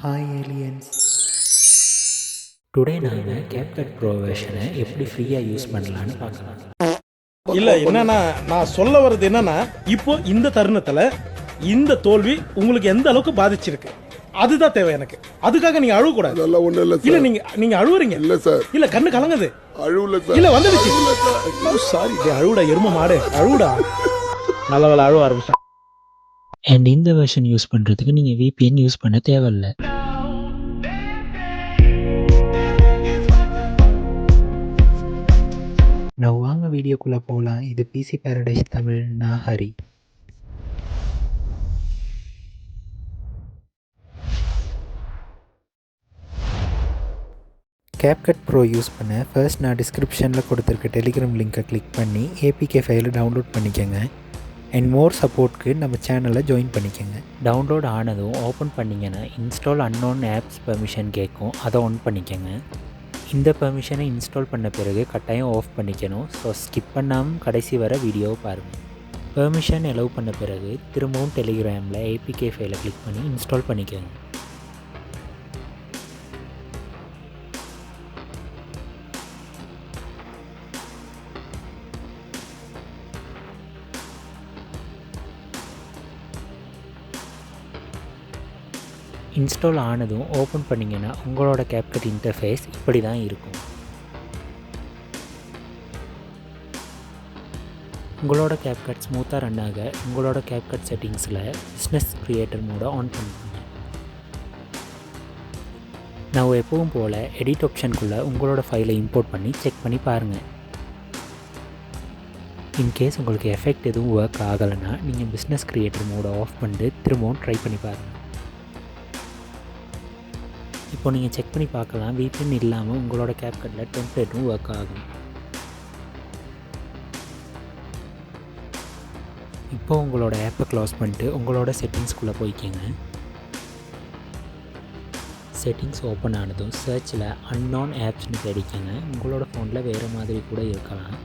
Hi aliens. Today நாங்கள் Capcut Pro வெர்ஷனை எப்படி ஃப்ரீயாக யூஸ் பண்ணலான்னு பார்க்கலாம். இல்லை என்னன்னா நான் சொல்ல வர்றது என்னன்னா இப்போ இந்த தருணத்தில் இந்த தோல்வி உங்களுக்கு எந்த அளவுக்கு பாதிச்சிருக்கு அதுதான் தேவை எனக்கு. அதுக்காக நீங்க அழுவ கூடாது. அதெல்லாம் ஒண்ணும் இல்ல இல்ல சார். நீங்க அழுவுறீங்க. இல்ல சார். இல்ல கண்ணு கலங்குது. அழுவல சார். இல்ல வந்துடுச்சு. சாரி அழுவுடா எரும மாடு அழுவுடா. நல்ல அழுவ ஆரம்பிச்சா. அண்ட் இந்த வெர்ஷன் யூஸ் பண்ணுறதுக்கு நீங்கள் VPN யூஸ் பண்ண தேவையில்லை. நான் வாங்க வீடியோக்குள்ளே போகலாம். இது பிசி பேரடைஸ் தமிழ். நான் ஹரி. Capcut Pro யூஸ் பண்ண ஃபர்ஸ்ட் நான் டிஸ்கிரிப்ஷனில் கொடுத்துருக்க டெலிகிராம் லிங்கை கிளிக் பண்ணி APK ஃபைலை டவுன்லோட் பண்ணிக்கோங்க. அண்ட் மோர் சப்போர்ட்க்கு நம்ம சேனலை ஜாயின் பண்ணிக்கோங்க. டவுன்லோட் ஆனதும் ஓப்பன் பண்ணிங்கன்னா இன்ஸ்டால் அன்னோன் ஆப்ஸ் பெர்மிஷன் கேட்கும். அதை ஆன் பண்ணிக்கோங்க. இந்த பெர்மிஷனை இன்ஸ்டால் பண்ண பிறகு கட்டாயம் ஆஃப் பண்ணிக்கணும். ஸோ ஸ்கிப் பண்ணாமல் கடைசி வர வீடியோவை பாருங்கள். பெர்மிஷன் அலோவ் பண்ண பிறகு திரும்பவும் டெலிகிராமில் APK ஃபைலை கிளிக் பண்ணி இன்ஸ்டால் பண்ணிக்கோங்க. இன்ஸ்டால் ஆனதும் ஓப்பன் பண்ணிங்கன்னா உங்களோட Capcut இன்டர்ஃபேஸ் இப்படி தான் இருக்கும். உங்களோட Capcut ஸ்மூத்தாக ரன் ஆக உங்களோட Capcut செட்டிங்ஸில் பிஸ்னஸ் க்ரியேட்டர் மோட ஆன் பண்ணிக்கோங்க. நான் எப்பவும் போல் எடிட் ஆப்ஷனுக்குள்ளே உங்களோட ஃபைலை இம்போர்ட் பண்ணி செக் பண்ணி பாருங்கள். இன்கேஸ் உங்களுக்கு எஃபெக்ட் எதுவும் ஒர்க் ஆகலைன்னா நீங்கள் பிஸ்னஸ் க்ரியேட்டர் மோட ஆஃப் பண்ணிட்டு திரும்பவும் ட்ரை பண்ணி பாருங்கள். இப்போ நீங்கள் செக் பண்ணி பார்க்கலாம். VPN இல்லாமல் உங்களோட Capcutல டெம்ப்ளேட்டும் ஒர்க் ஆகும். இப்போ உங்களோட ஆப்பை க்ளோஸ் பண்ணிட்டு உங்களோட செட்டிங்ஸ்குள்ளே போய்க்கோங்க. செட்டிங்ஸ் ஓப்பன் ஆனதும் சர்ச்சில் அன்னோன் ஆப்ஸ்னு தேடிக்கோங்க. உங்களோட ஃபோனில் வேறு மாதிரி கூட இருக்கலாம்.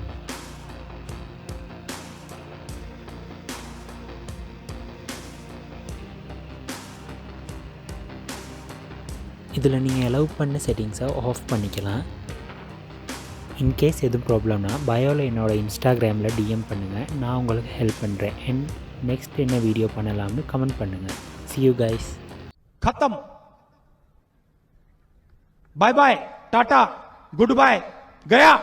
இதில் நீங்கள் அலோவ் பண்ண செட்டிங்ஸை ஆஃப் பண்ணிக்கலாம். இன்கேஸ் எதுவும் ப்ராப்ளம்னா பயோவில் என்னோடய இன்ஸ்டாகிராமில் DM பண்ணுங்கள். நான் உங்களுக்கு ஹெல்ப் பண்ணுறேன். அண்ட் நெக்ஸ்ட் என்ன வீடியோ பண்ணலாம்னு கமெண்ட் பண்ணுங்கள். See you guys. खत्म. Bye bye tata goodbye गया.